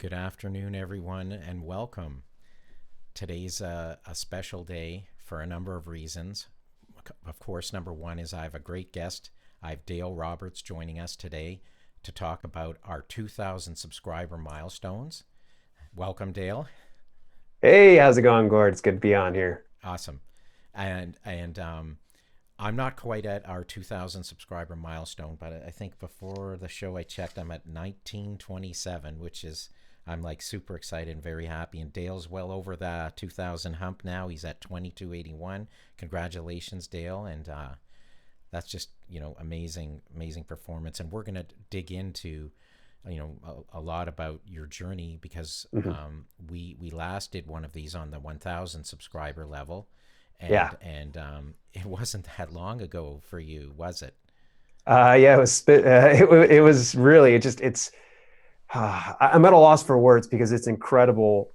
Good afternoon, everyone, and welcome. Today's a special day for a number of reasons. Of course, number one is I have a great guest. I have Dale Roberts joining us today to talk about our 2,000 subscriber milestones. Welcome, Dale. Hey, how's it going, Gord? It's good to be on here. Awesome. And I'm not quite at our 2,000 subscriber milestone, but I think before the show I checked, I'm at 1927, which is I'm like super excited and very happy. And Dale's well over the 2,000 hump now. He's at 2281. Congratulations, Dale. And that's just amazing, amazing performance. And we're gonna dig into a lot about your journey because Mhm. we last did one of these on the 1,000 subscriber level, Yeah. and it wasn't that long ago for you, was it? Yeah, it was really, I'm at a loss for words because it's incredible,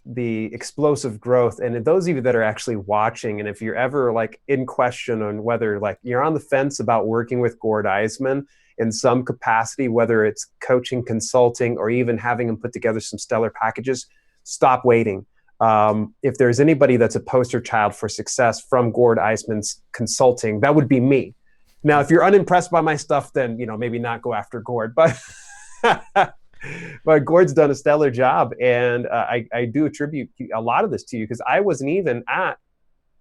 the explosive growth. And those of you that are actually watching, and if you're ever like in question on whether like you're on the fence about working with Gord Isman in some capacity, whether it's coaching, consulting, or even having him put together some stellar packages, stop waiting. If there's anybody that's a poster child for success from Gord Eisman's consulting, that would be me. Now, if you're unimpressed by my stuff, then maybe not go after Gord. But but Gord's done a stellar job, and I do attribute a lot of this to you because I wasn't even at,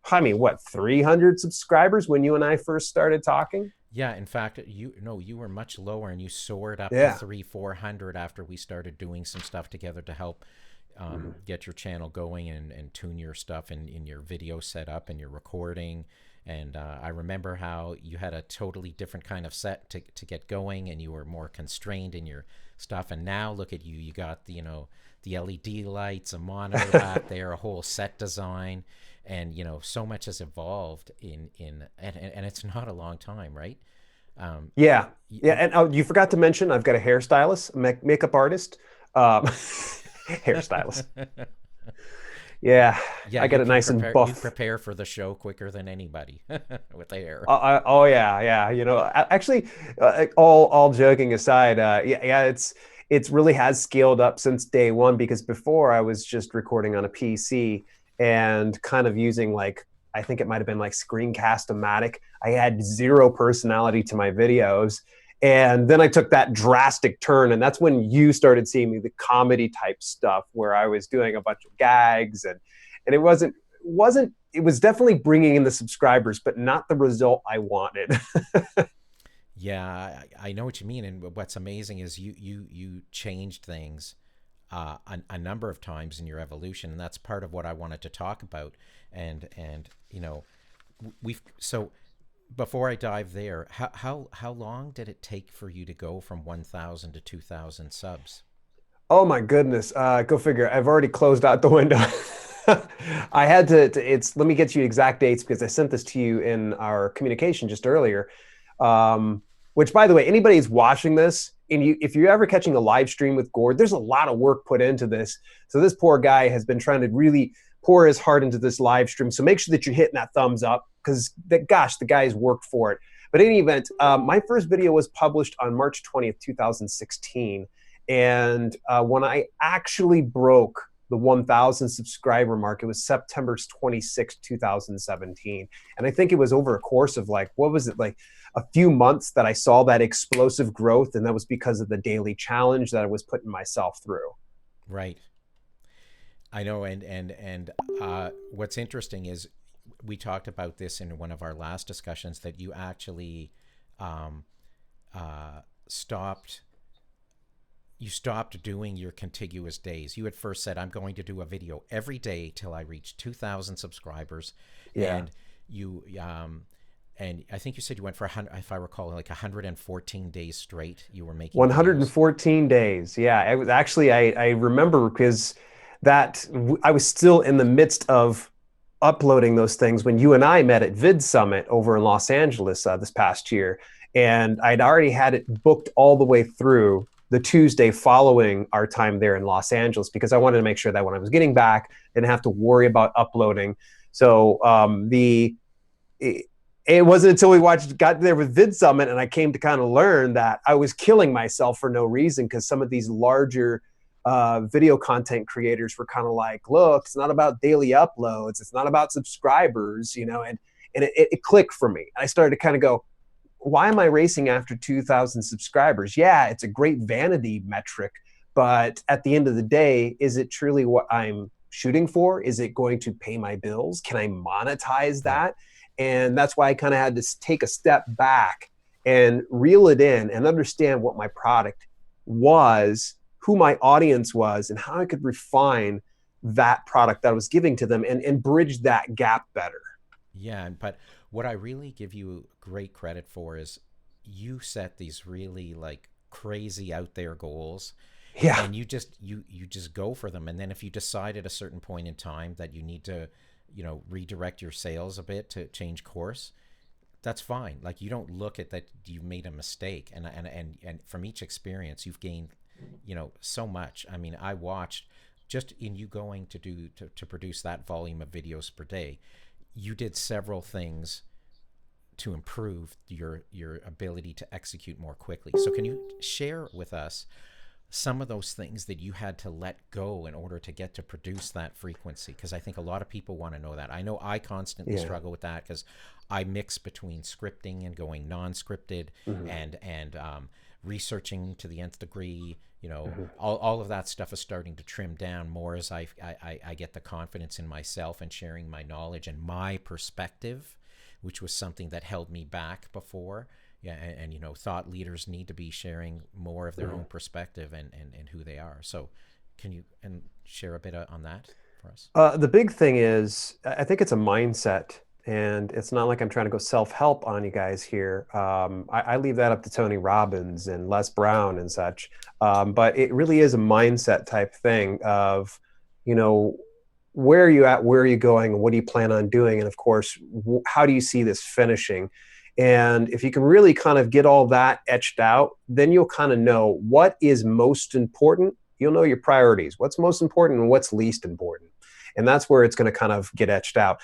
I mean, what, 300 subscribers when you and I first started talking? Yeah, in fact, you were much lower, and you soared up to Yeah. 400 after we started doing some stuff together to help Mhm. get your channel going and tune your stuff in your video setup and your recording. And I remember how you had a totally different kind of set to get going, and you were more constrained in your stuff. And now look at you, you got the LED lights, a monitor back there, a whole set design, and so much has evolved and it's not a long time, right? Yeah. Yeah. Y- And oh, you forgot to mention I've got a hairstylist, makeup artist, hairstylist. Yeah. yeah, I got you it can nice and prepare you buff. prepare for the show quicker than anybody with hair. Oh yeah, yeah. Actually, all joking aside, yeah, it's really has scaled up since day one because before I was just recording on a PC and kind of using like I think it might have been like Screencast-O-Matic. I had zero personality to my videos, and then I took that drastic turn, and that's when you started seeing me the comedy type stuff where I was doing a bunch of gags and it was definitely bringing in the subscribers, but not the result I wanted. Yeah, I know what you mean, and what's amazing is you changed things a number of times in your evolution, and that's part of what I wanted to talk about. And we've so before I dive there, how long did it take for you to go from 1,000 to 2,000 subs? Oh my goodness. Go figure. I've already closed out the window. I had it's, let me get you exact dates because I sent this to you in our communication just earlier. Which by the way, anybody who's watching this, and if you're ever catching a live stream with Gord, there's a lot of work put into this. So this poor guy has been trying to really pour his heart into this live stream. So make sure that you're hitting that thumbs up because gosh, the guy's worked for it. But in any event, my first video was published on March 20th, 2016. And when I actually broke the 1,000 subscriber mark, it was September 26th, 2017. And I think it was over a course of like, what was it, like a few months that I saw that explosive growth. And that was because of the daily challenge that I was putting myself through. Right. I know, and what's interesting is we talked about this in one of our last discussions that you actually um, stopped you stopped doing your contiguous days. You had first said, I'm going to do a video every day till I reach 2,000 subscribers. Yeah. And and I think you said you went for 100, if I recall, like 114 days straight. You were making videos. 114 days. Yeah. It was actually, I remember because I was still in the midst of uploading those things when you and I met at Vid Summit over in Los Angeles this past year. And I'd already had it booked all the way through the Tuesday following our time there in Los Angeles because I wanted to make sure that when I was getting back, I didn't have to worry about uploading. So it wasn't until got there with Vid Summit and I came to kind of learn that I was killing myself for no reason because some of these larger video content creators were kind of like, look, it's not about daily uploads, it's not about subscribers, and it clicked for me. And I started to kind of go, why am I racing after 2,000 subscribers? Yeah, it's a great vanity metric, but at the end of the day, is it truly what I'm shooting for? Is it going to pay my bills? Can I monetize that? And that's why I kind of had to take a step back and reel it in and understand what my product was, who my audience was, and how I could refine that product that I was giving to them and bridge that gap better. Yeah, but what I really give you great credit for is you set these really like crazy out there goals, Yeah. and you just go for them. And then if you decide at a certain point in time that you need to, redirect your sales a bit to change course, that's fine. Like, you don't look at that you made a mistake, and from each experience you've gained, so much. I mean, I watched just in you going to produce that volume of videos per day, you did several things to improve your ability to execute more quickly. So can you share with us some of those things that you had to let go in order to get to produce that frequency? Because I think a lot of people want to know that. I know I constantly struggle with that because I mix between scripting and going non-scripted, and researching to the nth degree. All of that stuff is starting to trim down more as I get the confidence in myself and sharing my knowledge and my perspective, which was something that held me back before. Yeah, and thought leaders need to be sharing more of their own perspective and who they are. So can you share a bit on that for us? The big thing is, I think it's a mindset, and it's not like I'm trying to go self-help on you guys here. I leave that up to Tony Robbins and Les Brown and such. But it really is a mindset type thing of, where are you at? Where are you going? What do you plan on doing? And of course, how do you see this finishing? And if you can really kind of get all that etched out, then you'll kind of know what is most important. You'll know your priorities, what's most important and what's least important. And that's where it's going to kind of get etched out.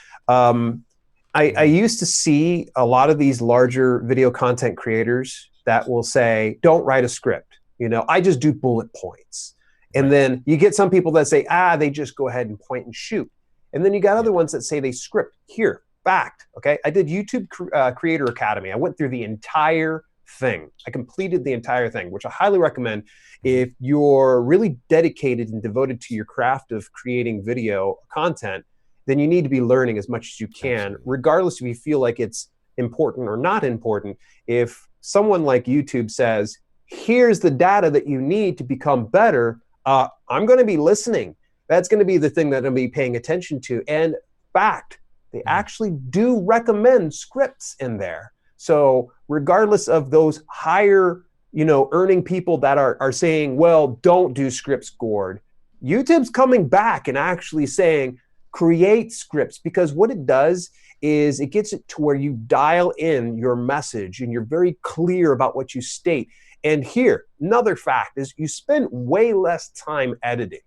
I used to see a lot of these larger video content creators that will say, don't write a script. I just do bullet points. And then you get some people that say, they just go ahead and point and shoot. And then you got other ones that say they script. Here, fact, okay? I did YouTube Creator Academy. I went through the entire thing. I completed the entire thing, which I highly recommend if you're really dedicated and devoted to your craft of creating video content. Then you need to be learning as much as you can, regardless if you feel like it's important or not important. If someone like YouTube says, here's the data that you need to become better, I'm going to be listening. That's going to be the thing that I'm going to be paying attention to. And fact, they actually do recommend scripts in there. So regardless of those higher, earning people that are saying, well, don't do scripts, Gord, YouTube's coming back and actually saying, create scripts, because what it does is it gets it to where you dial in your message and you're very clear about what you state. And here, another fact is you spend way less time editing.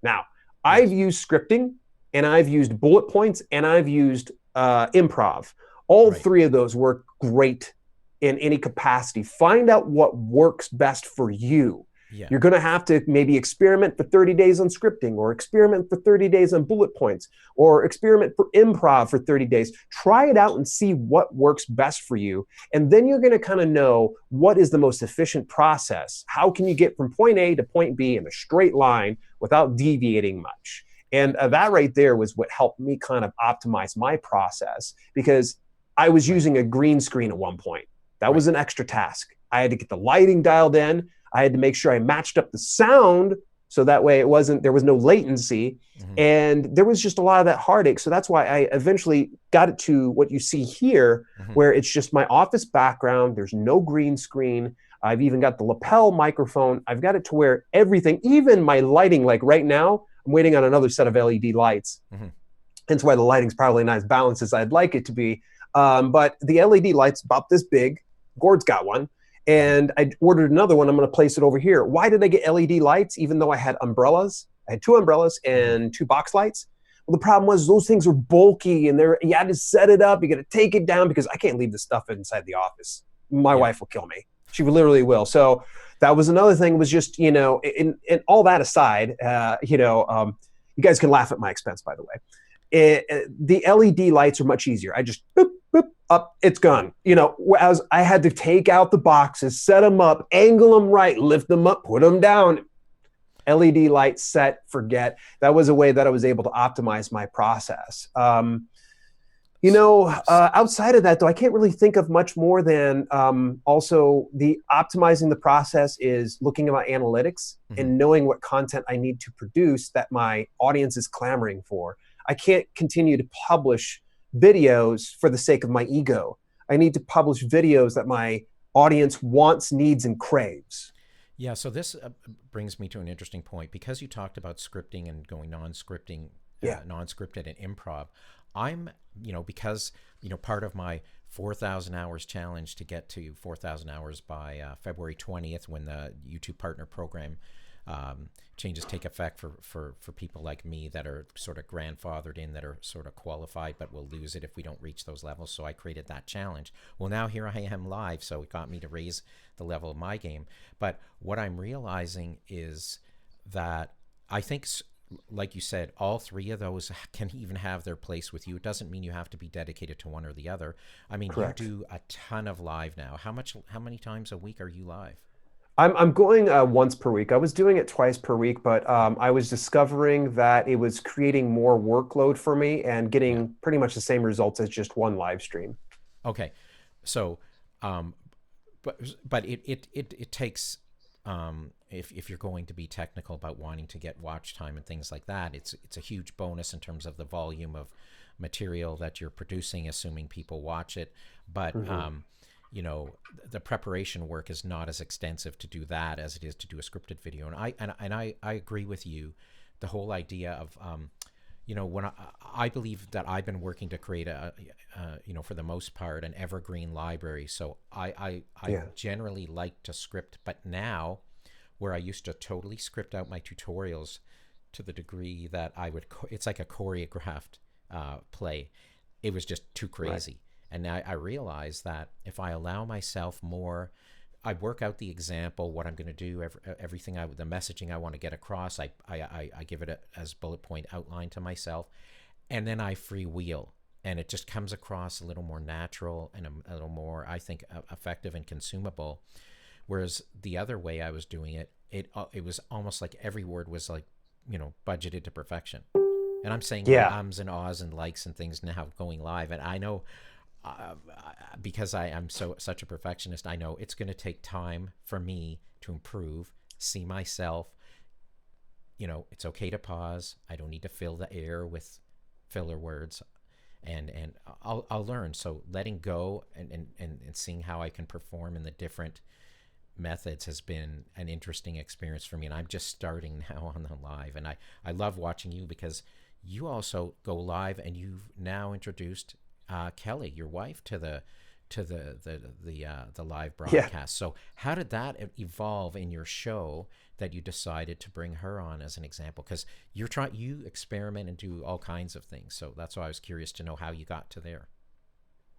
Now, I've used scripting and I've used bullet points and I've used improv. All three of those work great in any capacity. Find out what works best for you. Yeah. You're going to have to maybe experiment for 30 days on scripting, or experiment for 30 days on bullet points, or experiment for improv for 30 days. Try it out and see what works best for you. And then you're going to kind of know what is the most efficient process. How can you get from point A to point B in a straight line without deviating much? And that right there was what helped me kind of optimize my process, because I was using a green screen at one point. That was an extra task. I had to get the lighting dialed in. I had to make sure I matched up the sound so that way there was no latency. And there was just a lot of that heartache. So that's why I eventually got it to what you see here, where it's just my office background. There's no green screen. I've even got the lapel microphone. I've got it to where everything, even my lighting, like right now, I'm waiting on another set of LED lights. Hence why the lighting's probably not as balanced as I'd like it to be. But the LED light's about this big. Gord's got one. And I ordered another one. I'm going to place it over here. Why did I get LED lights, even though I had umbrellas? I had 2 umbrellas and 2 box lights. Well, the problem was those things were bulky, and you had to set it up. You got to take it down, because I can't leave this stuff inside the office. My wife will kill me. She literally will. So that was another thing, was just, in all that aside, you guys can laugh at my expense, by the way. The LED lights are much easier. I just boop, boop, up, it's gone. As I had to take out the boxes, set them up, angle them right, lift them up, put them down. LED light set, forget. That was a way that I was able to optimize my process. Outside of that, though, I can't really think of much more than also the optimizing the process is looking at my analytics and knowing what content I need to produce that my audience is clamoring for. I can't continue to publish videos for the sake of my ego. I need to publish videos that my audience wants, needs, and craves. Yeah, so this brings me to an interesting point, because you talked about scripting and going non-scripted and improv. I'm, because, part of my 4,000 hours challenge to get to 4,000 hours by February 20th, when the YouTube Partner Program changes take effect for people like me that are sort of grandfathered in, that are sort of qualified, but will lose it if we don't reach those levels. So I created that challenge. Well, now here I am live, so it got me to raise the level of my game. But what I'm realizing is that I think, like you said, all three of those can even have their place with you. It doesn't mean you have to be dedicated to one or the other. I mean, Correct. You do a ton of live now. How many times a week are you live? I'm going once per week. I was doing it twice per week, but I was discovering that it was creating more workload for me and getting pretty much the same results as just one live stream. Okay, so, but it takes, if you're going to be technical about wanting to get watch time and things like that, it's a huge bonus in terms of the volume of material that you're producing, assuming people watch it. But the preparation work is not as extensive to do that as it is to do a scripted video. And I agree with you. The whole idea of, when I believe that I've been working to create for the most part, an evergreen library. So I generally like to script, but now, where I used to totally script out my tutorials to the degree that it's like a choreographed play. It was just too crazy. Right. And now I realize that if I allow myself more, I work out the example, what I'm going to do, everything, the messaging I want to get across, I give it as bullet point outline to myself, and then I freewheel, and it just comes across a little more natural and a little more, I think, effective and consumable. Whereas the other way I was doing it, it was almost like every word was like, budgeted to perfection. And I'm saying ums and ahs and likes and things now going live, and I know. Because I am such a perfectionist, I know it's going to take time for me to improve, see myself. It's okay to pause. I don't need to fill the air with filler words, and I'll learn. So letting go and seeing how I can perform in the different methods has been an interesting experience for me. And I'm just starting now on the live, and I love watching you, because you also go live, and you've now introduced Kelly, your wife, to the live broadcast. Yeah. So how did that evolve in your show that you decided to bring her on as an example? Because you experiment and do all kinds of things. So that's why I was curious to know how you got to there.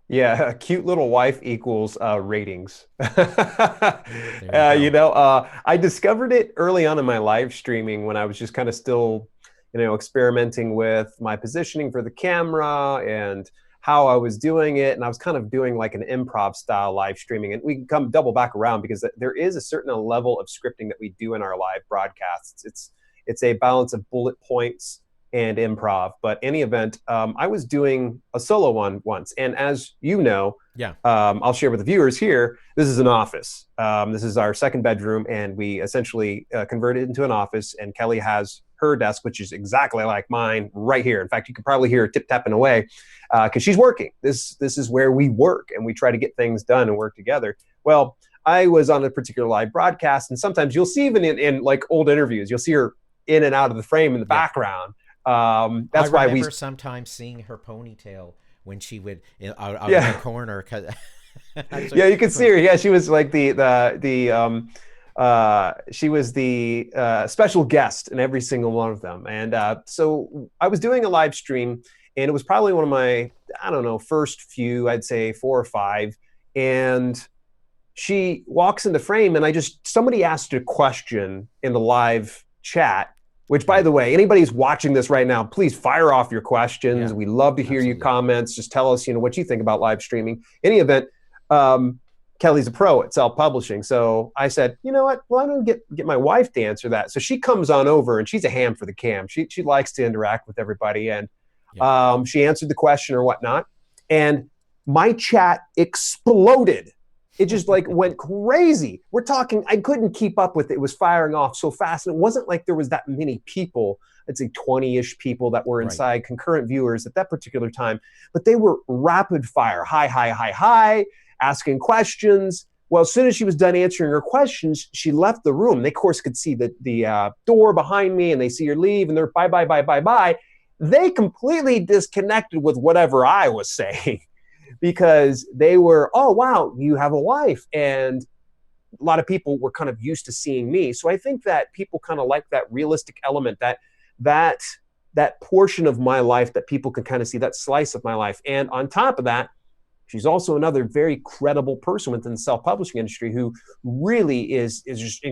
Yeah, a cute little wife equals ratings. I discovered it early on in my live streaming when I was just kind of still, experimenting with my positioning for the camera and how I was doing it. And I was kind of doing like an improv style live streaming. And we can come double back around, because there is a certain level of scripting that we do in our live broadcasts. It's a balance of bullet points and improv. But any event, I was doing a solo one once. And as you know, I'll share with the viewers here, this is an office. This is our second bedroom, and we essentially converted it into an office, and Kelly has her desk, which is exactly like mine, right here. In fact, you can probably hear her tip-tapping away because she's working. This is where we work, and we try to get things done and work together. Well, I was on a particular live broadcast, and sometimes you'll see, even in like old interviews, you'll see her in and out of the frame in the background. That's why I remember sometimes seeing her ponytail when she would out in the corner. Yeah, you can see her. Yeah, she was like she was the special guest in every single one of them. And so I was doing a live stream, and it was probably one of my, first few, I'd say 4 or 5. And she walks in the frame, and somebody asked a question in the live chat, which, by Yeah. the way, anybody who's watching this right now, please fire off your questions. Yeah. We love to hear your Absolutely. comments. Just tell us, what you think about live streaming. Any event, Kelly's a pro at self-publishing. So I said, you know what? Well, I don't get my wife to answer that. So she comes on over, and she's a ham for the cam. She likes to interact with everybody. And Yeah. she answered the question or whatnot. And my chat exploded. It just like went crazy. We're talking, I couldn't keep up with it. It was firing off so fast. And it wasn't like there was that many people, I'd say 20-ish people that were inside, Right. concurrent viewers at that particular time. But they were rapid fire, hi, asking questions. Well, as soon as she was done answering her questions, she left the room. They, of course, could see the door behind me, and they see her leave, and they're bye. They completely disconnected with whatever I was saying. Because they were, oh, wow, you have a wife. And a lot of people were kind of used to seeing me. So I think that people kind of like that realistic element, that portion of my life that people can kind of see, that slice of my life. And on top of that, she's also another very credible person within the self-publishing industry who really is just,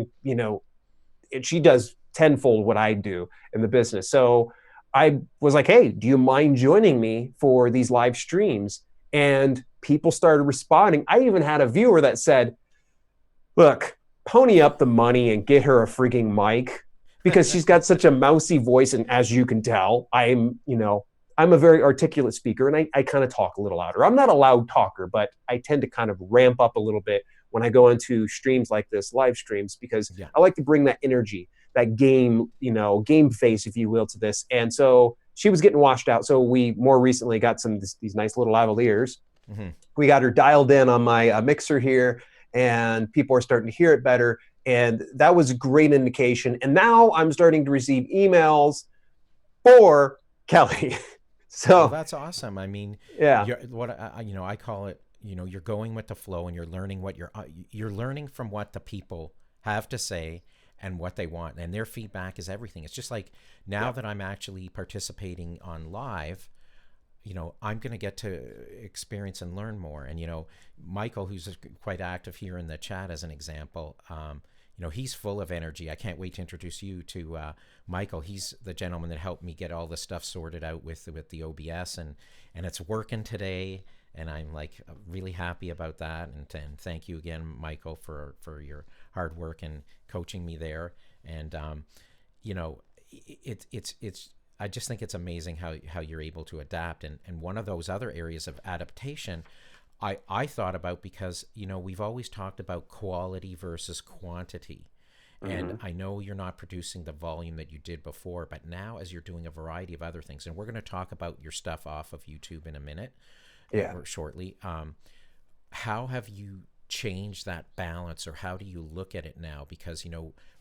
she does tenfold what I do in the business. So I was like, hey, do you mind joining me for these live streams? And people started responding. I even had a viewer that said, look, pony up the money and get her a freaking mic, because she's got such a mousy voice. And as you can tell, I'm a very articulate speaker, and I kind of talk a little louder. I'm not a loud talker, but I tend to kind of ramp up a little bit when I go into streams like this, live streams, because Yeah. I like to bring that energy, that game face, if you will, to this. And so she was getting washed out. So we more recently got these nice little lavaliers. Mm-hmm. We got her dialed in on my mixer here, and people are starting to hear it better. And that was a great indication. And now I'm starting to receive emails for Kelly. So Well, that's awesome. I mean, yeah, I call it, you're going with the flow, and you're learning you're learning from what the people have to say and what they want, and their feedback is everything. It's just like now that I'm actually participating on live, I'm going to get to experience and learn more. And, Michael, who's quite active here in the chat as an example, he's full of energy. I can't wait to introduce you to Michael. He's the gentleman that helped me get all the stuff sorted out with the OBS, and it's working today. And I'm like really happy about that. And thank you again, Michael, for your hard work and coaching me there. And it's I just think it's amazing how you're able to adapt. And one of those other areas of adaptation I thought about, because we've always talked about quality versus quantity. And I know you're not producing the volume that you did before, but now as you're doing a variety of other things, and we're going to talk about your stuff off of YouTube in a minute, or shortly. How have you changed that balance, or how do you look at it now? Because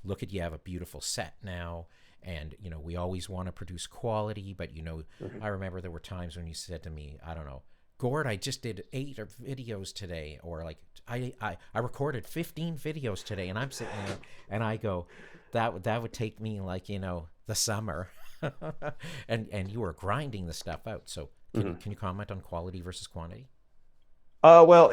look at, you have a beautiful set now, and we always want to produce quality, but I remember there were times when you said to me, I don't know, Gord, I just did 8 videos today, or like I recorded 15 videos today, and I'm sitting there and I go, that would take me like the summer, and you were grinding the stuff out. So can you comment on quality versus quantity? Well,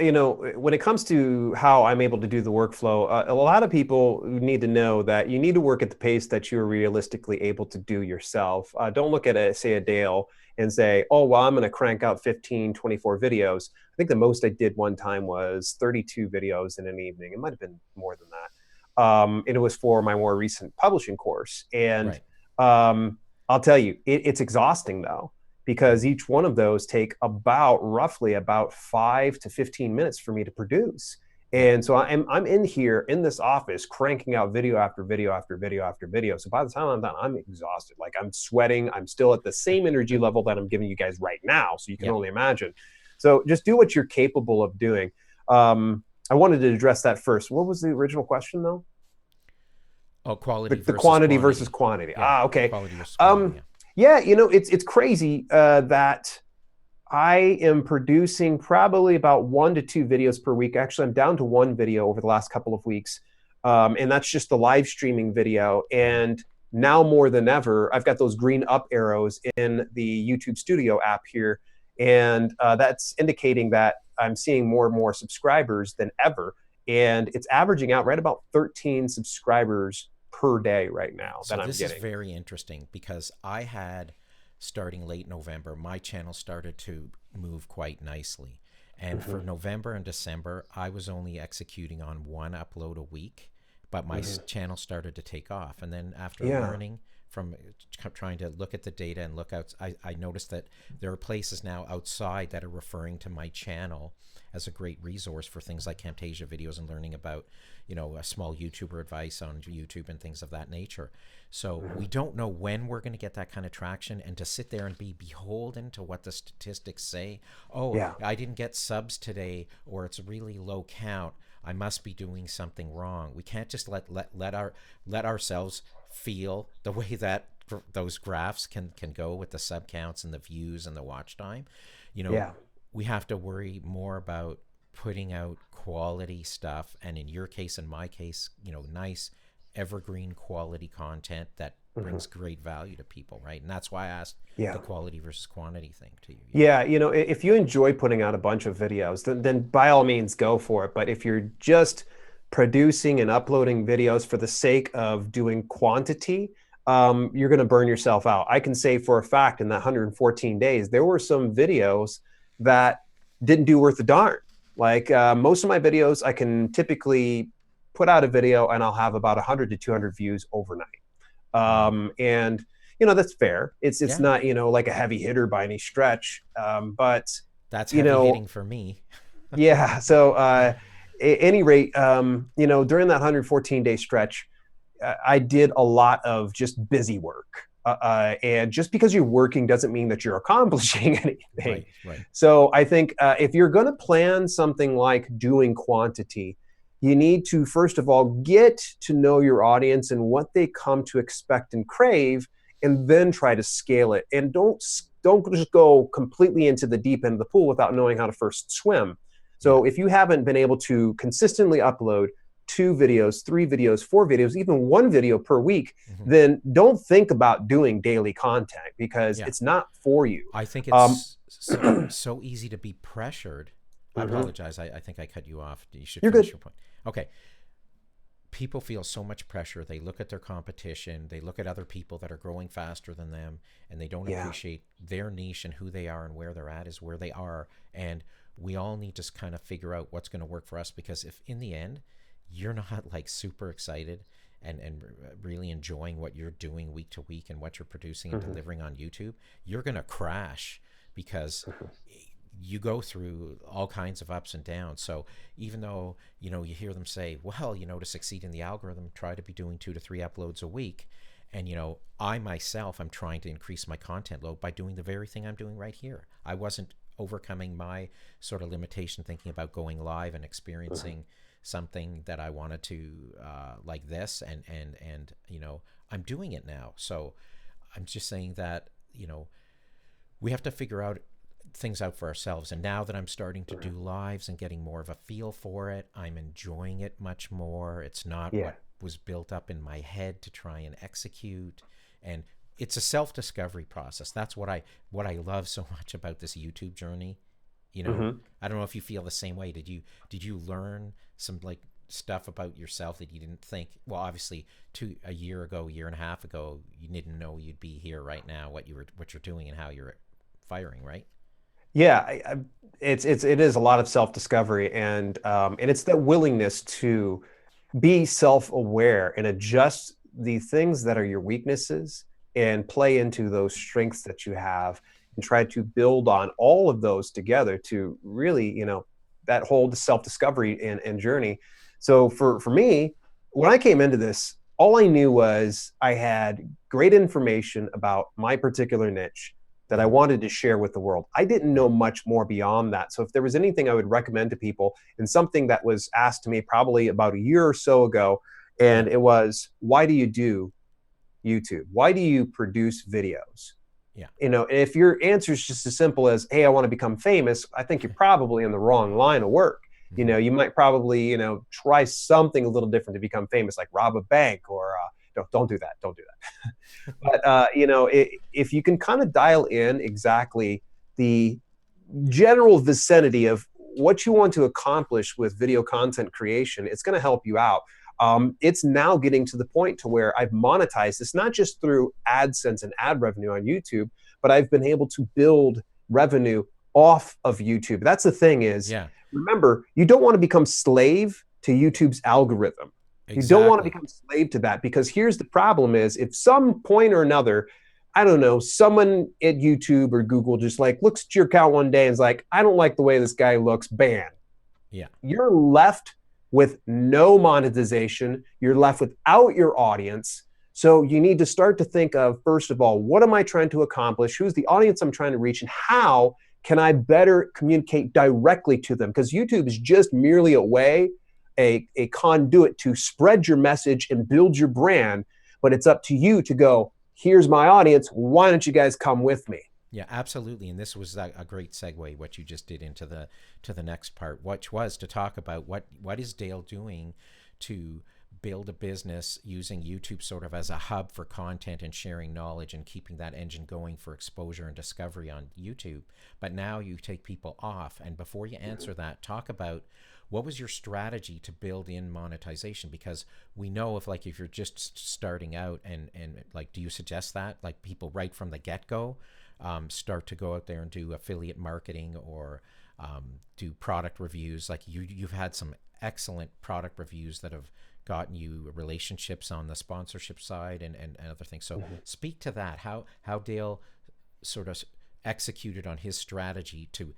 when it comes to how I'm able to do the workflow, a lot of people need to know that you need to work at the pace that you're realistically able to do yourself. Don't look at say a Dale and say, oh, well, I'm going to crank out 15, 24 videos. I think the most I did one time was 32 videos in an evening. It might have been more than that. And it was for my more recent publishing course. And Right. I'll tell you, it's exhausting though, because each one of those take roughly about 5 to 15 minutes for me to produce. Yeah. And so I'm in here in this office cranking out video after video after video after video. So by the time I'm done, I'm exhausted. Like, I'm sweating. I'm still at the same energy level that I'm giving you guys right now. So you can only imagine. So just do what you're capable of doing. I wanted to address that first. What was the original question though? Oh, quality The versus quantity quantity. versus quantity. Yeah. Okay. Quality versus quantity. Yeah, it's crazy that I am producing probably about 1 to 2 videos per week. Actually, I'm down to 1 video over the last couple of weeks. And that's just the live streaming video. And now more than ever, I've got those green up arrows in the YouTube Studio app here. And that's indicating that I'm seeing more and more subscribers than ever. and it's averaging out right about 13 subscribers per day right now So that I'm this is getting. very interesting because I had, starting late November, my channel started to move quite nicely. And for Hmm. November and December, I was only executing on one upload a week, but my Hmm. channel started to take off. And then after Yeah. learning from trying to look at the data and look out, I noticed that there are places now outside that are referring to my channel as a great resource for things like Camtasia videos and learning about, a small YouTuber advice on YouTube and things of that nature. So Hmm. we don't know when we're going to get that kind of traction, and to sit there and be beholden to what the statistics say. Oh, Yeah. I didn't get subs today, or it's a really low count. I must be doing something wrong. We can't just let ourselves feel the way that those graphs can go with the sub counts and the views and the watch time. You know, Yeah. we have to worry more about putting out quality stuff, and in your case, in my case, nice evergreen quality content that Hmm. brings great value to people, right? And that's why I asked the Yeah. quality versus quantity thing to you. Yeah. Yeah, if you enjoy putting out a bunch of videos, then by all means go for it. But if you're just producing and uploading videos for the sake of doing quantity, you're going to burn yourself out. I can say for a fact in that 114 days, there were some videos that didn't do worth a darn. Like most of my videos, I can typically put out a video and I'll have about 100 to 200 views overnight. Wow. And that's fair. It's Yeah, not like a heavy hitter by any stretch, but that's you heavy know hitting for me. yeah. So at any rate, during that 114-day stretch, I did a lot of just busy work. And just because you're working doesn't mean that you're accomplishing anything. Right, right. So I think if you're going to plan something like doing quantity, you need to, first of all, get to know your audience and what they come to expect and crave, and then try to scale it. And don't just go completely into the deep end of the pool without knowing how to first swim. Yeah. So if you haven't been able to consistently upload 2 videos, 3 videos, 4 videos, even 1 video per week, Hmm. then don't think about doing daily content because Yeah. it's not for you. I think Um, it's so easy to be pressured. I mhm. apologize. I think I cut you off. You should You're finish good. your point. Okay. People feel so much pressure. They look at their competition, they look at other people that are growing faster than them, and they don't Yeah. appreciate their niche and who they are and where they're at is where they are. And we all need to kind of figure out what's going to work for us, because if in the end you're not like super excited and really enjoying what you're doing week to week and what you're producing and Hmm. delivering on YouTube, you're going to crash, because you go through all kinds of ups and downs. So even though, you hear them say, well, to succeed in the algorithm, try to be doing 2 to 3 uploads a week. And, I myself am trying to increase my content load by doing the very thing I'm doing right here. I wasn't overcoming my sort of limitation thinking about going live and experiencing something that I wanted to, like this. And, I'm doing it now. So I'm just saying that, we have to figure out things out for ourselves. And now that I'm starting to do lives and getting more of a feel for it, I'm enjoying it much more. It's not Yeah. what was built up in my head to try and execute. And it's a self-discovery process. That's what I love so much about this YouTube journey. Hmm. I don't know if you feel the same way. Did you learn some like stuff about yourself that you didn't think? Well, obviously, a year ago, year and a half ago, you didn't know you'd be here right now, what you're doing and how you're firing, right? Yeah, it is a lot of self-discovery, and it's that willingness to be self-aware and adjust the things that are your weaknesses and play into those strengths that you have and try to build on all of those together to really, that whole self-discovery and journey. So for me, when I came into this, all I knew was I had great information about my particular niche that I Mm-hmm. wanted to share with the world. I didn't know Right. much more beyond that. So if there was anything I would recommend to people, and something that was asked to me probably about a year or so ago, Yeah. and it was, why do you do YouTube? Why do you produce videos? Yeah. If your answer is just as simple as, hey, I want to become famous, I think you're probably in the wrong line of work. Mm-hmm. You might probably, try something a little different to become famous, like rob a bank or, don't do that. Don't do that. But if you can kind of dial in exactly the general vicinity of what you want to accomplish with video content creation, it's going to help you out. It's now getting to the point to where I've monetized this, not just through AdSense and ad revenue on YouTube, but I've been able to build revenue off of YouTube. That's the thing is, remember, you don't want to become slave to YouTube's algorithm. You don't want to become slave to that, because here's the problem is, if some point or another, I don't know, someone at YouTube or Google just like looks at your account one day and is like, I don't like the way this guy looks, ban. Yeah. You're left with no monetization. You're left without your audience. So you need to start to think of, first of all, what am I trying to accomplish? Who's the audience I'm trying to reach? And how can I better communicate directly to them? Because YouTube is just merely a way, a conduit to spread your message and build your brand. But it's up to you to go, here's my audience. Why don't you guys come with me? Yeah, absolutely. And this was a great segue, what you just did into the next part, which was to talk about what is Dale doing to build a business using YouTube sort of as a hub for content and sharing knowledge and keeping that engine going for exposure and discovery on YouTube. But now you take people off. And before you answer that, talk about what was your strategy to build in monetization? Because we know if you're just starting out and like, do you suggest that like people right from the get-go start to go out there and do affiliate marketing or do product reviews? Like you've had some excellent product reviews that have gotten you relationships on the sponsorship side and other things. So speak to that, how Dale sort of executed on his strategy to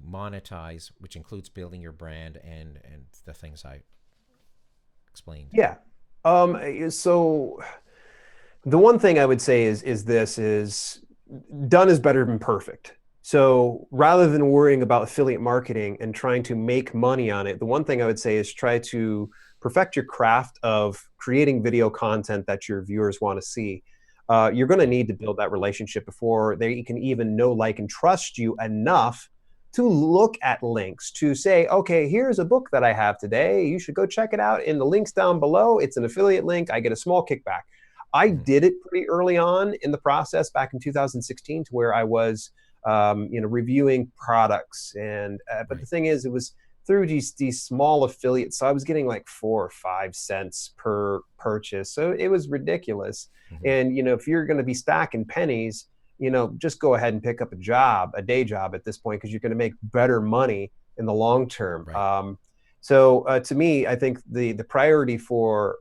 monetize, which includes building your brand and the things I explained. Yeah. So the one thing I would say is done is better than perfect. So rather than worrying about affiliate marketing and trying to make money on it, the one thing I would say is try to perfect your craft of creating video content that your viewers want to see. You're going to need to build that relationship before they can even know, like, and trust you enough to look at links, to say, okay, here's a book that I have today. You should go check it out in the links down below. It's an affiliate link. I get a small kickback. I did it pretty early on in the process back in 2016 to where I was, reviewing products. And but the thing is, it was through these small affiliates. So I was getting like 4 or 5 cents per purchase. So it was ridiculous. And, if you're going to be stacking pennies, just go ahead and pick up a day job at this point, because you're going to make better money in the long term. So to me, I think the priority for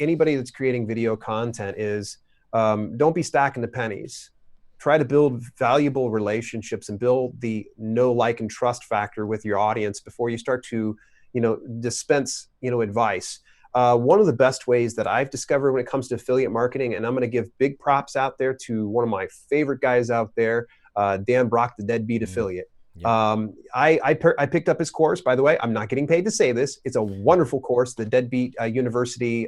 anybody that's creating video content is don't be stacking the pennies. Try to build valuable relationships and build the know, like, and trust factor with your audience before you start to, dispense, advice. One of the best ways that I've discovered when it comes to affiliate marketing, and I'm going to give big props out there to one of my favorite guys out there, Dan Brock, the Deadbeat Affiliate. I picked up his course, by the way. I'm not getting paid to say this. It's a wonderful course, the Deadbeat University.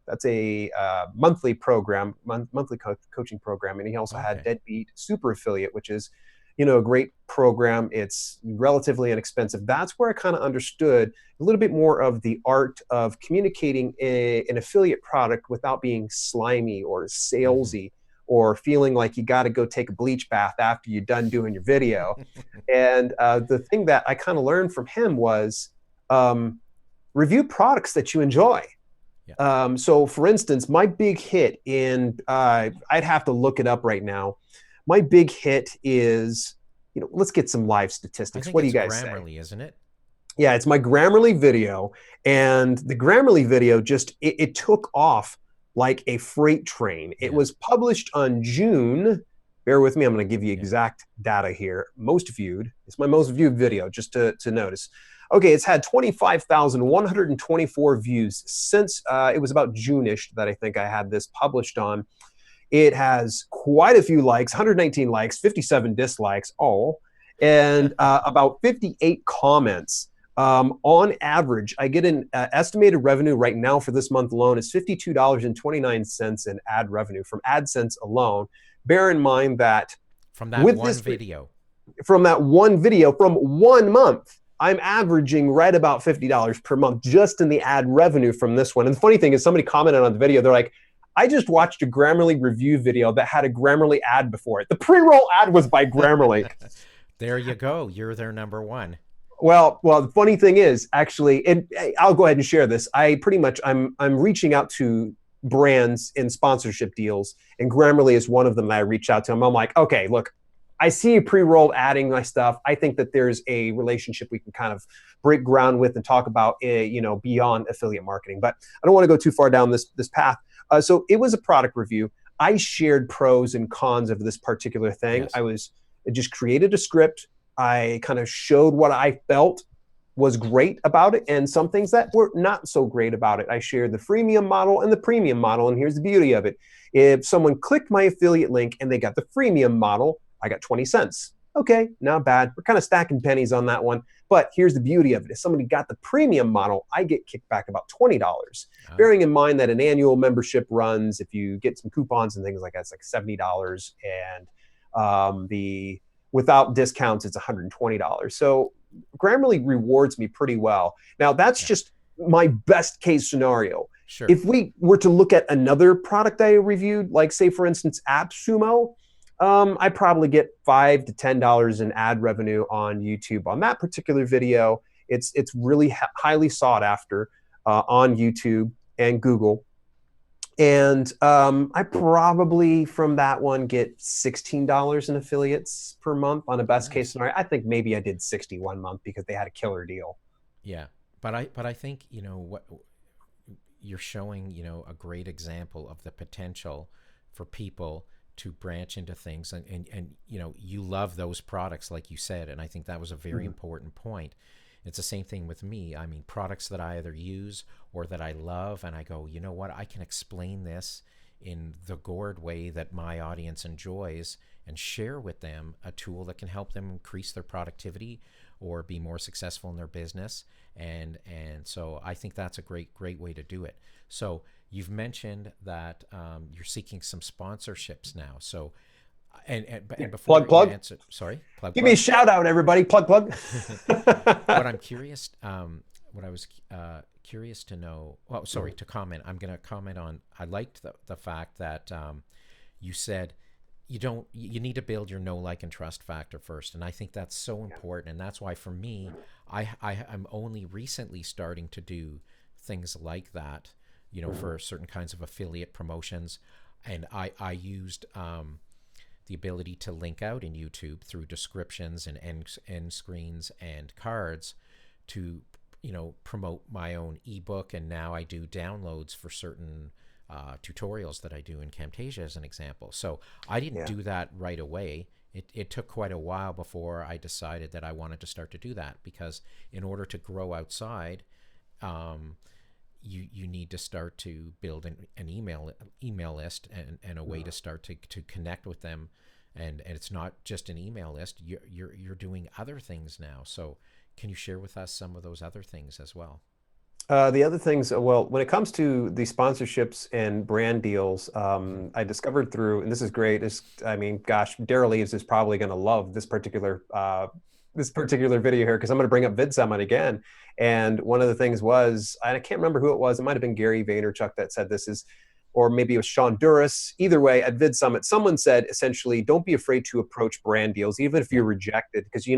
That's a monthly program, monthly coaching program. And he also had Deadbeat Super Affiliate, which is, a great program. It's relatively inexpensive. That's where I kind of understood a little bit more of the art of communicating an affiliate product without being slimy or salesy or feeling like you got to go take a bleach bath after you're done doing your video. And the thing that I kind of learned from him was review products that you enjoy. So for instance, my big hit I'd have to look it up right now. My big hit is, let's get some live statistics. What do you guys say? Grammarly, isn't it? Yeah, it's my Grammarly video. And the Grammarly video it took off like a freight train. It was published on June. Bear with me. I'm going to give you exact data here. Most viewed. It's my most viewed video, just to notice. Okay, it's had 25,124 views since it was about June-ish that I think I had this published on. It has quite a few likes, 119 likes, 57 dislikes, and about 58 comments. On average, I get an estimated revenue right now for this month alone is $52.29 in ad revenue from AdSense alone. Bear in mind that from that one video, from 1 month, I'm averaging right about $50 per month just in the ad revenue from this one. And the funny thing is, somebody commented on the video. They're like, I just watched a Grammarly review video that had a Grammarly ad before it. The pre-roll ad was by Grammarly. There you go. You're their number one. Well, the funny thing is actually, and I'll go ahead and share this. I'm reaching out to brands in sponsorship deals, and Grammarly is one of them that I reach out to. I'm like, okay, look, I see you pre-rolled adding my stuff. I think that there's a relationship we can kind of break ground with and talk about, beyond affiliate marketing. But I don't want to go too far down this path. So it was a product review. I shared pros and cons of this particular thing. Yes. I just created a script. I kind of showed what I felt was great about it and some things that were not so great about it. I shared the freemium model and the premium model. And here's the beauty of it. If someone clicked my affiliate link and they got the freemium model, I got 20 cents. Okay, not bad. We're kind of stacking pennies on that one. But here's the beauty of it. If somebody got the premium model, I get kicked back about $20. Bearing in mind that an annual membership runs, if you get some coupons and things like that, it's like $70. And the without discounts, it's $120. So Grammarly rewards me pretty well. Now, that's just my best case scenario. Sure. If we were to look at another product I reviewed, like say, for instance, AppSumo, I probably get $5 to $10 in ad revenue on YouTube on that particular video. It's really highly sought after on YouTube and Google. And I probably from that one get $16 in affiliates per month on a best case scenario. I think maybe I did 60 one month because they had a killer deal. Yeah, but I think what you're showing, a great example of the potential for people to branch into things, and you love those products like you said, and I think that was a very important point. It's the same thing with me. I mean, products that I either use or that I love, and I go, you know what, I can explain this in the Gord way that my audience enjoys and share with them a tool that can help them increase their productivity or be more successful in their business. And so I think that's a great way to do it. So you've mentioned that you're seeking some sponsorships now. So and before plug. you answer, sorry, plug. Give me a shout out, everybody. Plug. What I'm curious, what I was curious to know. Well, sorry, to comment. I'm going to comment on. I liked the fact that you said you need to build your know, like, and trust factor first, and I think that's so important. And that's why for me, I'm only recently starting to do things like that. For certain kinds of affiliate promotions, and I used the ability to link out in YouTube through descriptions and end screens and cards to promote my own ebook. And now I do downloads for certain tutorials that I do in Camtasia as an example. So I didn't do that right away. It took quite a while before I decided that I wanted to start to do that, because in order to grow outside, you need to start to build an email list and a way to start to connect with them, and it's not just an email list. You're doing other things now. So can you share with us some of those other things as well? The other things, well, when it comes to the sponsorships and brand deals, I discovered through, and this is great. Gosh, Daryl Eves is probably going to love this particular video here, because I'm going to bring up VidSummit again. And one of the things was, I can't remember who it was. It might have been Gary Vaynerchuk that said this, or maybe it was Sean Duras. Either way, at VidSummit, someone said essentially, don't be afraid to approach brand deals, even if you're rejected, because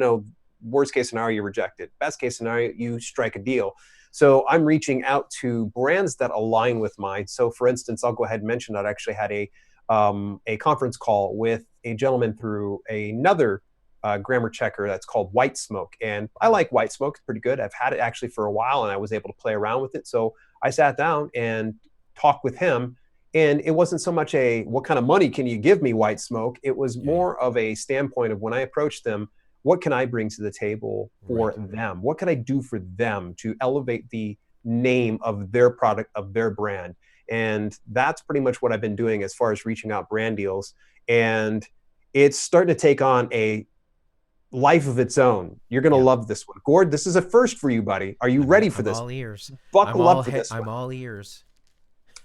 worst case scenario, you're rejected. Best case scenario, you strike a deal. So I'm reaching out to brands that align with mine. So for instance, I'll go ahead and mention that I actually had a conference call with a gentleman through another grammar checker that's called White Smoke. And I like White Smoke. It's pretty good. I've had it actually for a while, and I was able to play around with it. So I sat down and talked with him. And it wasn't so much what kind of money can you give me, White Smoke? It was more of a standpoint of, when I approached them, what can I bring to the table for them? What can I do for them to elevate the name of their product, of their brand? And that's pretty much what I've been doing as far as reaching out brand deals. And it's starting to take on a life of its own. You're going to love this one. Gord, this is a first for you, buddy. Are you ready for this? I'm all ears. Buckle up for this one. I'm all ears.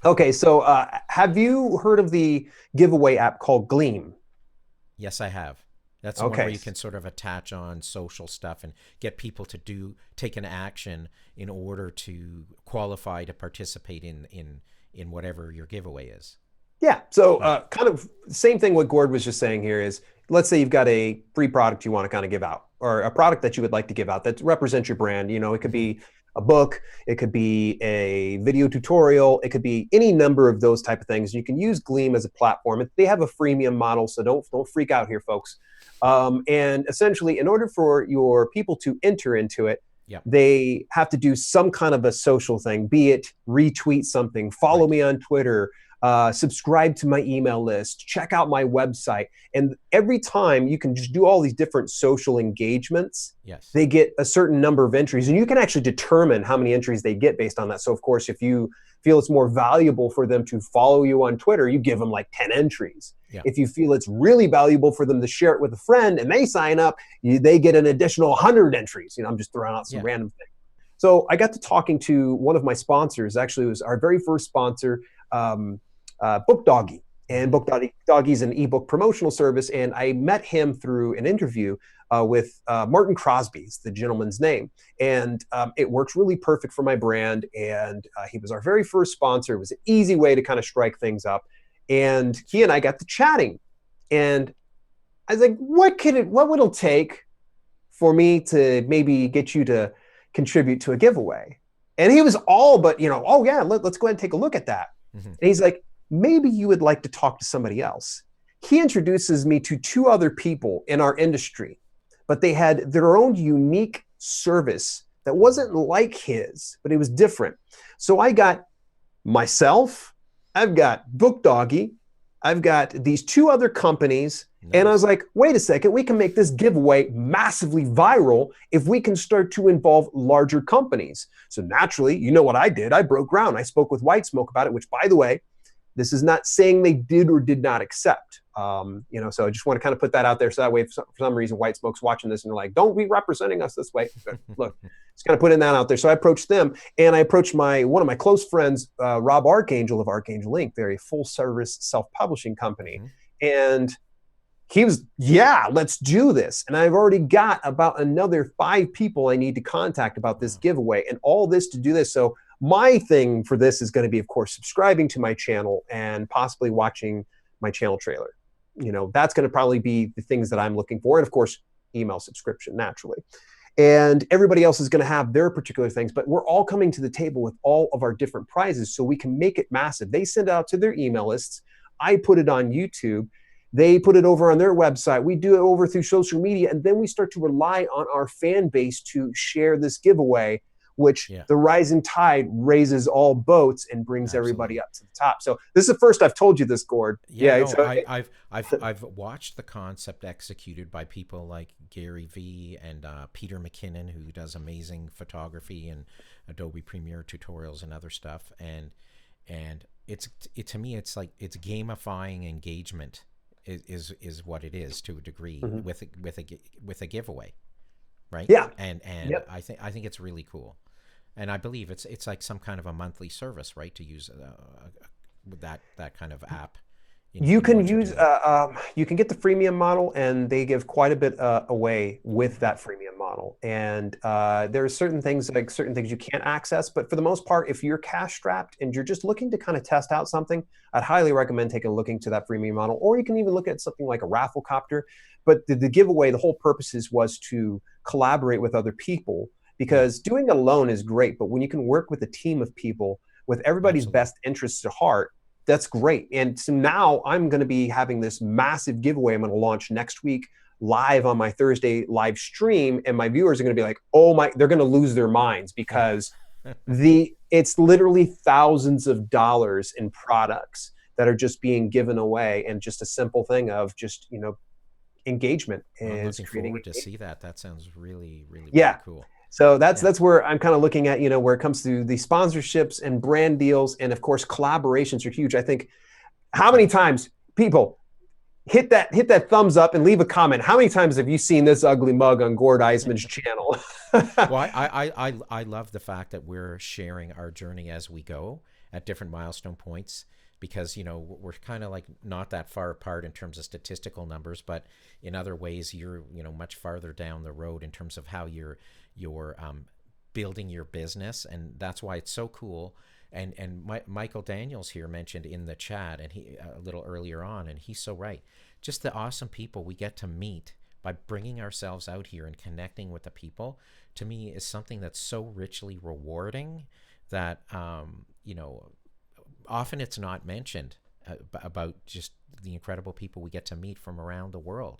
Okay, so have you heard of the giveaway app called Gleam? Yes, I have. That's the one where you can sort of attach on social stuff and get people to take an action in order to qualify to participate in whatever your giveaway is. Yeah. So Yeah. kind of same thing what Gord was just saying here is let's say you've got a free product you want to kind of give out or a product that you would like to give out that represents your brand. You know, it could Hmm. be a book, it could be a video tutorial, it could be any number of those type of things. You can use Gleam as a platform. They have a freemium model, so don't freak out here, folks. And essentially, in order for your people to enter into it, Yeah. they have to do some kind of a social thing, be it retweet something, follow Right. me on Twitter, subscribe to my email list, check out my website. And every time you can just do all these different social engagements, Yes. they get a certain number of entries. And you can actually determine how many entries they get based on that. So, of course, if you feel it's more valuable for them to follow you on Twitter, you give them like 10 entries. Yeah. If you feel it's really valuable for them to share it with a friend and they sign up, they get an additional 100 entries. You know, I'm just throwing out some Yeah. random thing. So I got to talking to one of my sponsors. Actually, it was our very first sponsor, um, Book Doggy. And Hmm. Book Doggy is an ebook promotional service. And I met him through an interview with Martin Crosby, is the gentleman's name. And it works really perfect for my brand. And he was our very first sponsor. It was an easy way to kind of strike things up. And he and I got to chatting. And I was like, what would it take for me to maybe get you to contribute to a giveaway? And he was all but, oh yeah, let's go ahead and take a look at that. Hmm. And he's like, maybe you would like to talk to somebody else. He introduces me to two other people in our industry, but they had their own unique service that wasn't like his, but it was different. So I got myself, I've got Book Doggy, I've got these two other companies. And I was Nice. like, wait a second, we can make this giveaway massively viral if we can start to involve larger companies. So naturally, you know what I did? I broke ground. I spoke with White Smoke about it, which, by the way, this is not saying they did or did not accept. So I just want to kind of put that out there. So that way, if for some reason White Smoke's watching this and they're like, don't be representing us this way. But look, just kind of putting that out there. So I approached them and I approached one of my close friends, Rob Archangel of Archangel Inc. They're a full service self-publishing company. Hmm. And he was, yeah, let's do this. And I've already got about another 5 people I need to contact about this Wow. giveaway and all this to do this. So my thing for this is going to be, of course, subscribing to my channel and possibly watching my channel trailer. That's going to probably be the things that I'm looking for. And of course, email subscription naturally. And everybody else is going to have their particular things, but we're all coming to the table with all of our different prizes so we can make it massive. They send it out to their email lists. I put it on YouTube. They put it over on their website. We do it over through social media. And then we start to rely on our fan base to share this giveaway, which Yeah. the rising tide raises all boats and brings everybody Absolutely. up to the top. So this is the first I've told you this, Gord. Yeah, Yeah. no, So I've watched the concept executed by people like Gary V and Peter McKinnon, who does amazing photography and Adobe Premiere tutorials and other stuff, and to me it's like it's gamifying engagement is what it is to a degree mm-hmm. with a giveaway, right? Yeah. And Yep. I think it's really cool, and I believe it's like some kind of a monthly service, right? To use that kind of app You in can what you're use doing. you can get the freemium model, and they give quite a bit away with that freemium model. And there are certain things you can't access, but for the most part, if you're cash strapped and you're just looking to kind of test out something, I'd highly recommend taking a look into that freemium model. Or you can even look at something like a raffle copter. But the giveaway, the whole purpose was to collaborate with other people, Yeah, because doing it alone is great, but when you can work with a team of people with everybody's absolutely. best interests at heart, that's great. And so now I'm going to be having this massive giveaway I'm going to launch next week live on my Thursday live stream. And my viewers are going to be like, oh my, they're going to lose their minds, because it's literally thousands of dollars in products that are just being given away. And just a simple thing of just, engagement Well, I'm is looking creating forward to engagement. see that. That sounds really, really, really Yeah. cool. So that's Yeah. that's where I'm kind of looking at, where it comes to the sponsorships and brand deals. And of course, collaborations are huge. I think, how many times, people, hit that thumbs up and leave a comment. How many times have you seen this ugly mug on Gord Isman's channel? Well, I love the fact that we're sharing our journey as we go at different milestone points, because we're kind of like not that far apart in terms of statistical numbers, but in other ways you're much farther down the road in terms of how you're building your business, and that's why it's so cool. and Michael Daniels here mentioned in the chat, and he a little earlier on, and he's so right. Just the awesome people we get to meet by bringing ourselves out here and connecting with the people, to me, is something that's so richly rewarding that often it's not mentioned about just the incredible people we get to meet from around the world.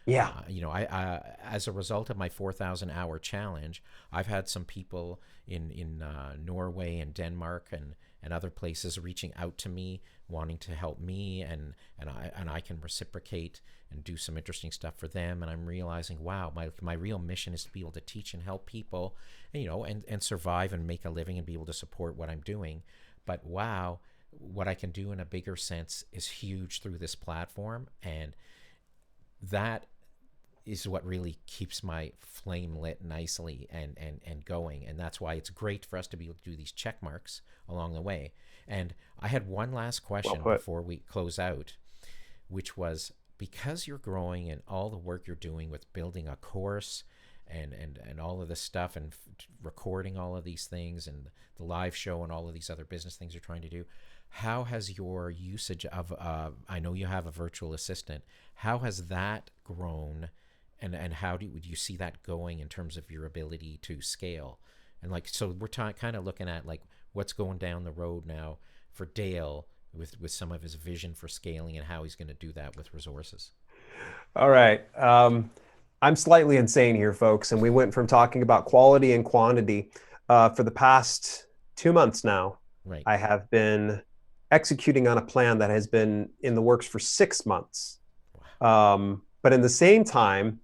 Yeah. I as a result of my 4,000 hour challenge, I've had some people in Norway and Denmark and other places reaching out to me, wanting to help me, and I can reciprocate and do some interesting stuff for them. And I'm realizing, wow, my real mission is to be able to teach and help people, and survive and make a living and be able to support what I'm doing. But wow, what I can do in a bigger sense is huge through this platform, and that is what really keeps my flame lit nicely and going. And that's why it's great for us to be able to do these check marks along the way. And I had one last question before we close out, which was, because you're growing and all the work you're doing with building a course and all of this stuff, and recording all of these things, and the live show and all of these other business things you're trying to do, how has your usage of I know you have a virtual assistant, how has that grown, and how would you see that going in terms of your ability to scale? And so we're kind of looking at what's going down the road now for Dale with some of his vision for scaling, and how he's going to do that with resources. All right. I'm slightly insane here, folks. And we went from talking about quality and quantity for the past 2 months now. Right. I have been executing on a plan that has been in the works for 6 months. Wow. But in the same time,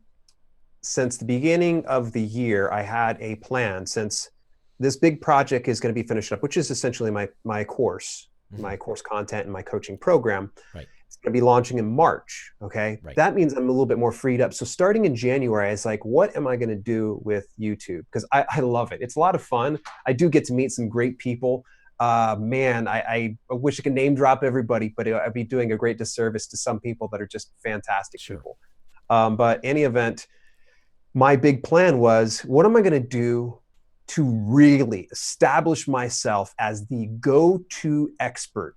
since the beginning of the year, I had a plan, since this big project is going to be finished up, which is essentially my course, my course content and my coaching program. Right. It's going to be launching in March. Okay. Right. That means I'm a little bit more freed up. So starting in January, I was like, what am I going to do with YouTube? Because I love it. It's a lot of fun. I do get to meet some great people. Man, I wish I could name drop everybody, but I'd be doing a great disservice to some people that are just fantastic people. But any event, my big plan was, what am I going to do to really establish myself as the go-to expert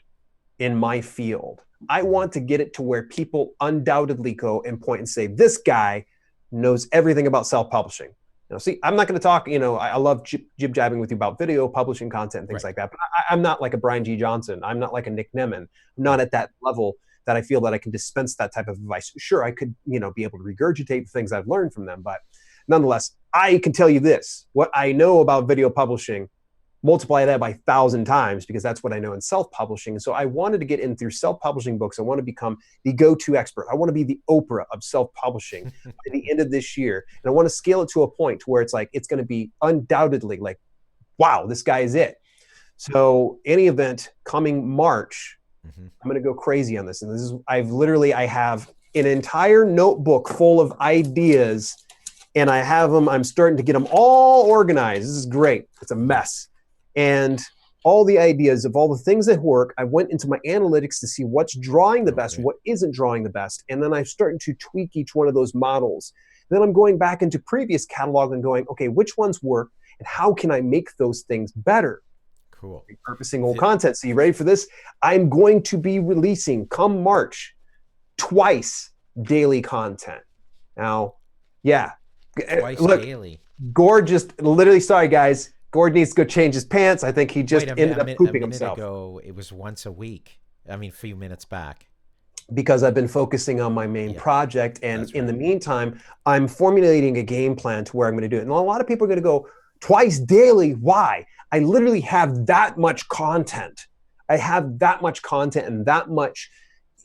in my field? I want to get it to where people undoubtedly go and point and say, this guy knows everything about self-publishing. See, I'm not going to talk, I love jib-jabbing with you about video, publishing content, and things like that. But I'm not like a Brian G. Johnson. I'm not like a Nick Nemeth. I'm not at that level that I feel that I can dispense that type of advice. Sure, I could, be able to regurgitate the things I've learned from them. But nonetheless, I can tell you this, what I know about video publishing, multiply that by 1,000 times, because that's what I know in self-publishing. So I wanted to get in through self-publishing books. I want to become the go-to expert. I want to be the Oprah of self-publishing by the end of this year. And I want to scale it to a point where it's it's going to be undoubtedly wow, this guy is it. So any event coming March, I'm going to go crazy on this. And this is, I have an entire notebook full of ideas, and I'm starting to get them all organized. This is great. It's a mess. And all the ideas of all the things that work, I went into my analytics to see what's drawing the best, what isn't drawing the best. And then I'm starting to tweak each one of those models. Then I'm going back into previous catalog and going, okay, which ones work and how can I make those things better? Cool. Repurposing old content. So you ready for this? I'm going to be releasing, come March, twice daily content. Now, yeah. Twice Look, daily. Gord just literally, sorry guys, Gord needs to go change his pants. I think he just ended up pooping himself. Ago, it was once a week. I mean, a few minutes back. Because I've been focusing on my main project. And in the meantime, I'm formulating a game plan to where I'm going to do it. And a lot of people are going to go, twice daily, why? I literally have that much content. I have that much content and that much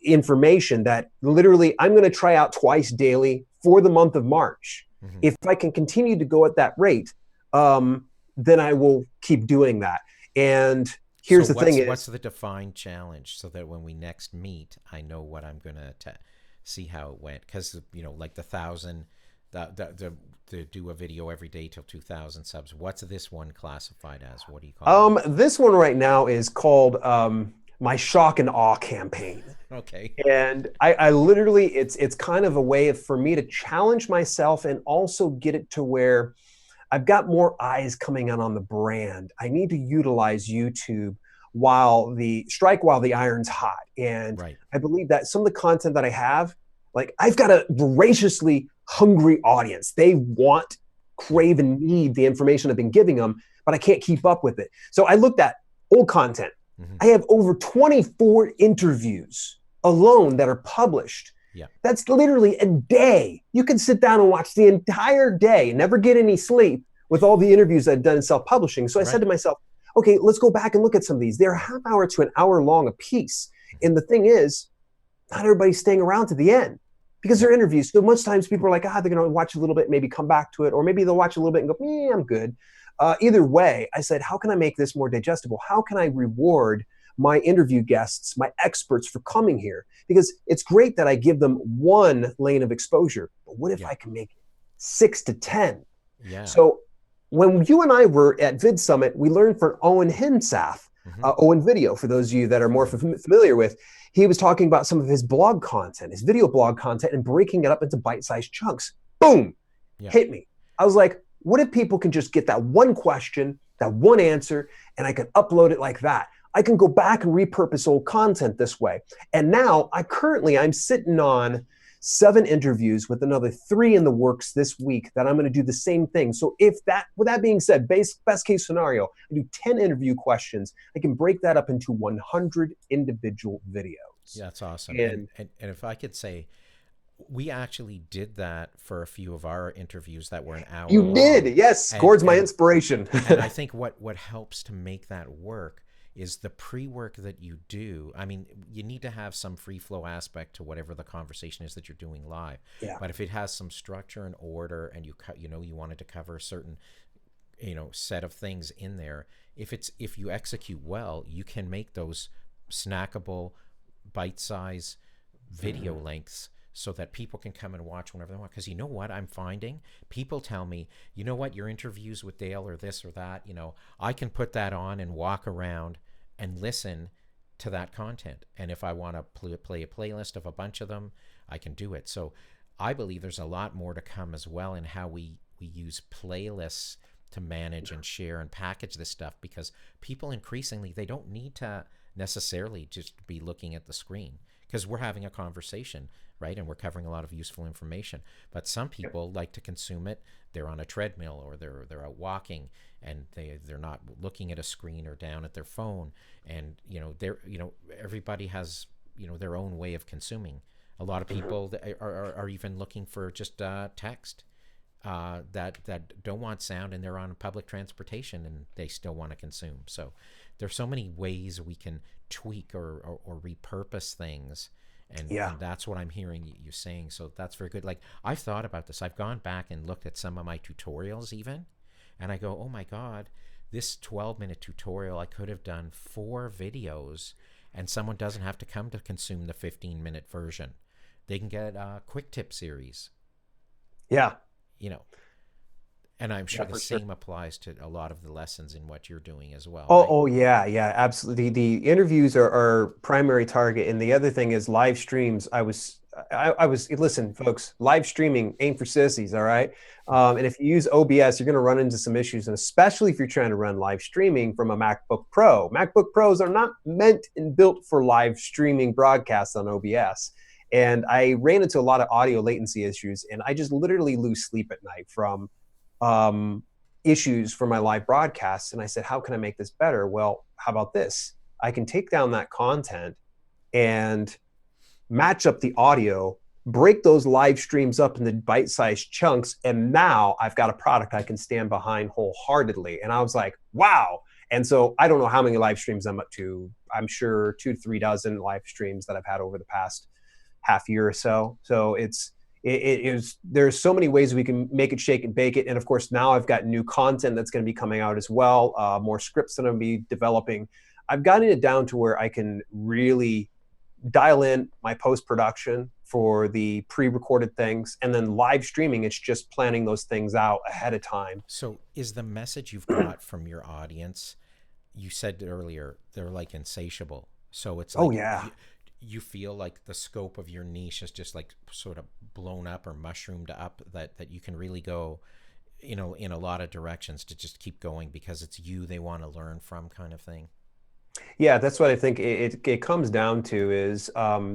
information that literally I'm going to try out twice daily for the month of March. If I can continue to go at that rate, then I will keep doing that. And here's the thing: what's the defined challenge, so that when we next meet, I know what I'm gonna see how it went? Because like the 1,000, to do a video every day till 2,000 subs. What's this one classified as? What do you call it? This one right now is called my shock and awe campaign. Okay. And I literally, it's kind of a way for me to challenge myself and also get it to where I've got more eyes coming out on the brand. I need to utilize YouTube strike while the iron's hot. And Right. I believe that some of the content that I have, like I've got a voraciously hungry audience. They want, Yeah. crave, and need the information I've been giving them, but I can't keep up with it. So I looked at old content. Mm-hmm. I have over 24 interviews alone that are published. Yeah. That's literally a day. You can sit down and watch the entire day and never get any sleep with all the interviews I've done in self-publishing. So I said to myself, okay, let's go back and look at some of these. They're half hour to an hour long a piece. And the thing is, not everybody's staying around to the end because they're interviews. So most times people are like, they're going to watch a little bit, maybe come back to it, or maybe they'll watch a little bit and go, I'm good. Either way, I said, how can I make this more digestible? How can I reward my interview guests, my experts for coming here? Because it's great that I give them one lane of exposure, but what if I can make 6 to 10? Yeah. So when you and I were at Vid Summit, we learned from Owen Hensaf, Owen Video, for those of you that are more familiar with. He was talking about some of his blog content, his video blog content, and breaking it up into bite-sized chunks. Boom, hit me. I was like, what if people can just get that one question, that one answer, and I can upload it like that? I can go back and repurpose old content this way. And now I'm sitting on 7 interviews with another 3 in the works this week that I'm going to do the same thing. So with that being said, best case scenario, I do 10 interview questions. I can break that up into 100 individual videos. Yeah, that's awesome. And if I could say, we actually did that for a few of our interviews that were an hour long. You did, yes. Gord's my inspiration. And I think what helps to make that work is the pre-work that you do. I mean, you need to have some free flow aspect to whatever the conversation is that you're doing live. Yeah. But if it has some structure and order, and you wanted to cover a certain set of things in there, if you execute well, you can make those snackable, bite-size video lengths so that people can come and watch whenever they want. Because you know what I'm finding? People tell me, you know what, your interviews with Dale or this or that, I can put that on and walk around and listen to that content. And if I want to play a playlist of a bunch of them, I can do it. So I believe there's a lot more to come as well in how we use playlists to manage and share and package this stuff, because people increasingly, they don't need to necessarily just be looking at the screen, because we're having a conversation, right? And we're covering a lot of useful information. But some people like to consume it. They're on a treadmill, or they're out walking, and they're not looking at a screen or down at their phone. And everybody has their own way of consuming. A lot of people that are even looking for just text that don't want sound, and they're on public transportation and they still want to consume. So there's so many ways we can tweak or repurpose things. And that's what I'm hearing you saying. So that's very good. Like, I've thought about this. I've gone back and looked at some of my tutorials even, and I go, oh my God, this 12-minute tutorial, I could have done 4 videos, and someone doesn't have to come to consume the 15-minute version. They can get a quick tip series. Yeah. And I'm sure the same applies to a lot of the lessons in what you're doing as well. Oh, right? Yeah, absolutely. The interviews are our primary target, and the other thing is live streams. I was listen, folks. Live streaming ain't for sissies, all right? And if you use OBS, you're going to run into some issues, and especially if you're trying to run live streaming from a MacBook Pro. MacBook Pros are not meant and built for live streaming broadcasts on OBS. And I ran into a lot of audio latency issues, and I just literally lose sleep at night from issues for my live broadcasts. And I said, how can I make this better? Well, how about this? I can take down that content and match up the audio, break those live streams up into bite-sized chunks, and now I've got a product I can stand behind wholeheartedly. And I was like, wow. And so I don't know how many live streams I'm up to. I'm sure 2 to 3 dozen live streams that I've had over the past half year or so. So there's so many ways we can make it, shake and bake it. And of course, now I've got new content that's going to be coming out as well. More scripts that I'm going to be developing. I've gotten it down to where I can really dial in my post-production for the pre-recorded things, and then live streaming, it's just planning those things out ahead of time. So is the message you've got from your audience, you said earlier, they're like insatiable. So it's like, you feel like the scope of your niche is just like sort of blown up or mushroomed up, that you can really go, in a lot of directions to just keep going because it's you they want to learn from, kind of thing. Yeah, that's what I think it comes down to is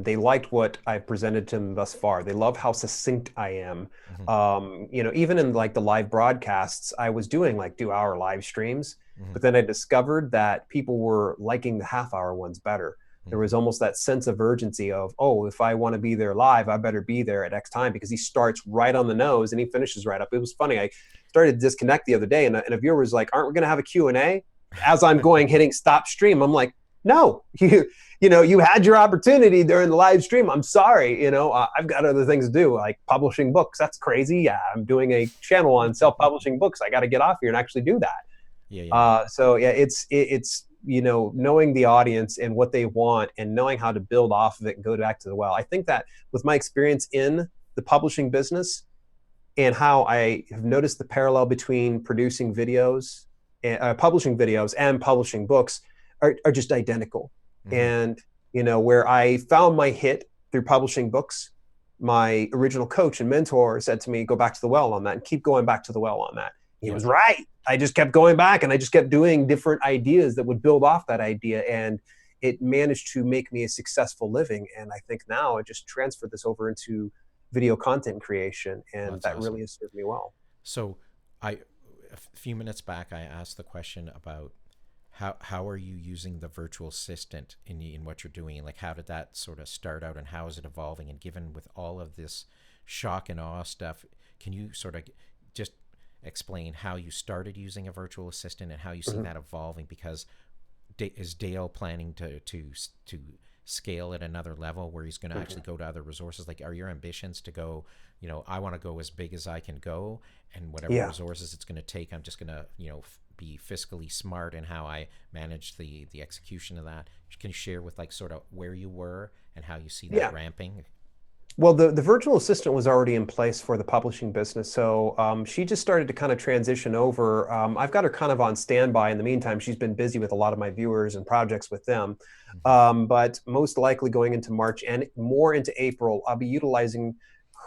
they liked what I've presented to them thus far. They love how succinct I am. Hmm. Even in like the live broadcasts, I was doing like 2 hour live streams, Hmm. but then I discovered that people were liking the half-hour ones better. There was Hmm. almost that sense of urgency of, oh, if I want to be there live, I better be there at X time because he starts right on the nose and he finishes right up. It was funny. I started to disconnect the other day, and a viewer was like, "Aren't we going to have a Q&A?" As I'm going hitting stop stream, I'm like, no, you had your opportunity during the live stream. I'm sorry, I've got other things to do, like publishing books. That's crazy. Yeah, I'm doing a channel on self-publishing books. I got to get off here and actually do that. Yeah, yeah. So yeah, it's knowing the audience and what they want and knowing how to build off of it and go back to the well. I think that with my experience in the publishing business and how I have noticed the parallel between producing videos, publishing videos, and publishing books are just identical. Hmm. And where I found my hit through publishing books, my original coach and mentor said to me, "Go back to the well on that, and keep going back to the well on that." He Yeah. was right. I just kept going back, and I just kept doing different ideas that would build off that idea, and it managed to make me a successful living. And I think now I just transferred this over into video content creation, Well, and that's that awesome. really has served me well. So, a few minutes back, I asked the question about how are you using the virtual assistant in what you're doing, and like how did that sort of start out, and how is it evolving? And given with all of this shock and awe stuff, can you sort of just explain how you started using a virtual assistant and how you see Mhm. that evolving? Because is Dale planning to scale at another level where he's going to Mhm. actually go to other resources? Like, are your ambitions to go, I want to go as big as I can go, and whatever Yeah. resources it's going to take, I'm just going to, be fiscally smart in how I manage the execution of that. Can you share with like sort of where you were and how you see that Yeah. ramping? Well, the virtual assistant was already in place for the publishing business. So she just started to kind of transition over. I've got her kind of on standby in the meantime. She's been busy with a lot of my viewers and projects with them. Mm-hmm. But most likely going into March and more into April, I'll be utilizing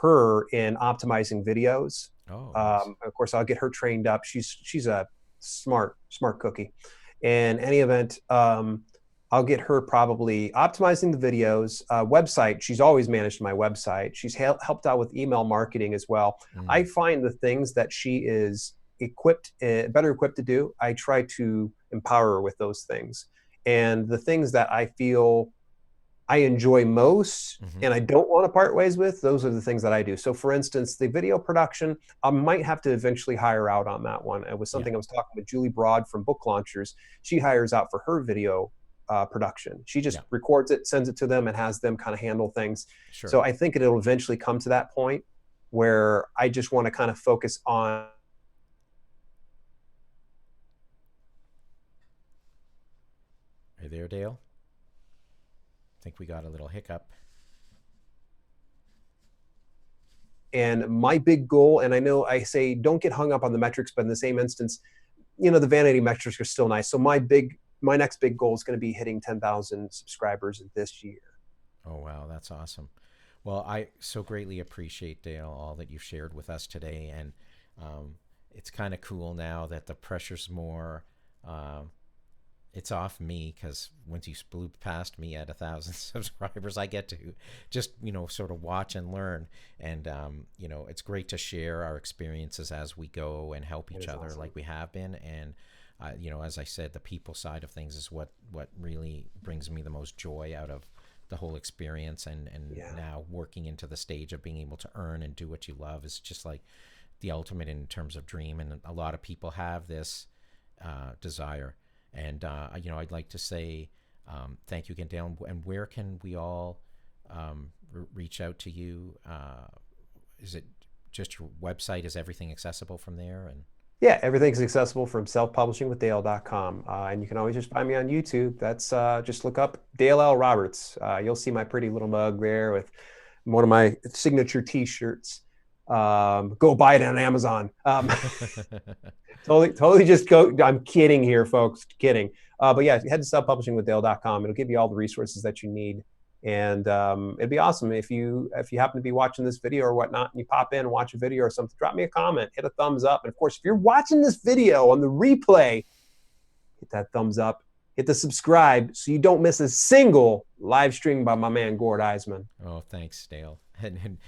her in optimizing videos. Oh, nice. Of course, I'll get her trained up. She's a smart cookie. In any event, I'll get her probably optimizing the videos, website. She's always managed my website. She's helped out with email marketing as well. I Mm. find the things that she is better equipped to do, I try to empower her with those things. And the things that I feel I enjoy most Mm-hmm. and I don't want to part ways with, those are the things that I do. So, for instance, the video production, I might have to eventually hire out on that one. It was Yeah, something I was talking with Julie Broad from Book Launchers. She hires out for her video production. She just yeah, records it, sends it to them, and has them kind of handle things. sure. So, I think it'll eventually come to that point where I just want to kind of focus on. Are you there, Dale? I think we got a little hiccup. And my big goal, and I know I say don't get hung up on the metrics, but in the same instance, the vanity metrics are still nice. So my next big goal is going to be hitting 10,000 subscribers this year. Oh, wow, that's awesome. Well, I so greatly appreciate, Dale, all that you've shared with us today. And it's kind of cool now that the pressure's more, um, it's off me, because once you blew past me at 1,000 subscribers, I get to just, sort of watch and learn. And, it's great to share our experiences as we go and help It each is other like awesome. we have been. And, as I said, the people side of things is what really brings me the most joy out of the whole experience. And Yeah. now working into the stage of being able to earn and do what you love is just like the ultimate in terms of dream. And a lot of people have this desire. And I'd like to say thank you again, Dale. And where can we all reach out to you? Is it just your website? Is everything accessible from there? And Yeah, everything's accessible from selfpublishingwithdale.com. And you can always just find me on YouTube. That's just look up Dale L. Roberts. You'll see my pretty little mug there with one of my signature t-shirts. Go buy it on Amazon. Totally just go. I'm kidding here, folks. Kidding. But yeah, head to selfpublishingwithdale.com. It'll give you all the resources that you need. And it'd be awesome if you happen to be watching this video or whatnot, and you pop in and watch a video or something, drop me a comment, hit a thumbs up. And of course, if you're watching this video on the replay, hit that thumbs up. hit the subscribe so you don't miss a single live stream by my man Gord Isman. Oh, thanks, Dale. And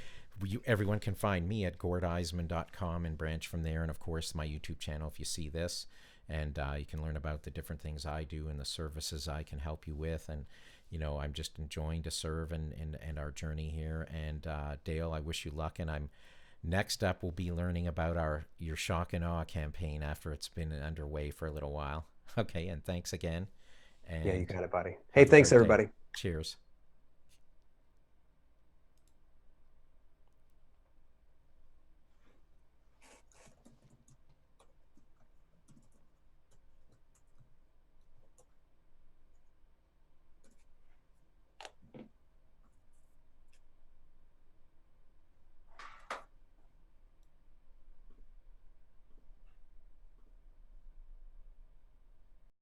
everyone can find me at gordisman.com and branch from there. And of course, my YouTube channel if you see this. And you can learn about the different things I do and the services I can help you with. And, I'm just enjoying to serve and our journey here. And Dale, I wish you luck. And next up, we'll be learning about your Shock and Awe campaign after it's been underway for a little while. Okay, and thanks again. Yeah, you And got it, buddy. Hey, have a thanks great day. everybody. Cheers.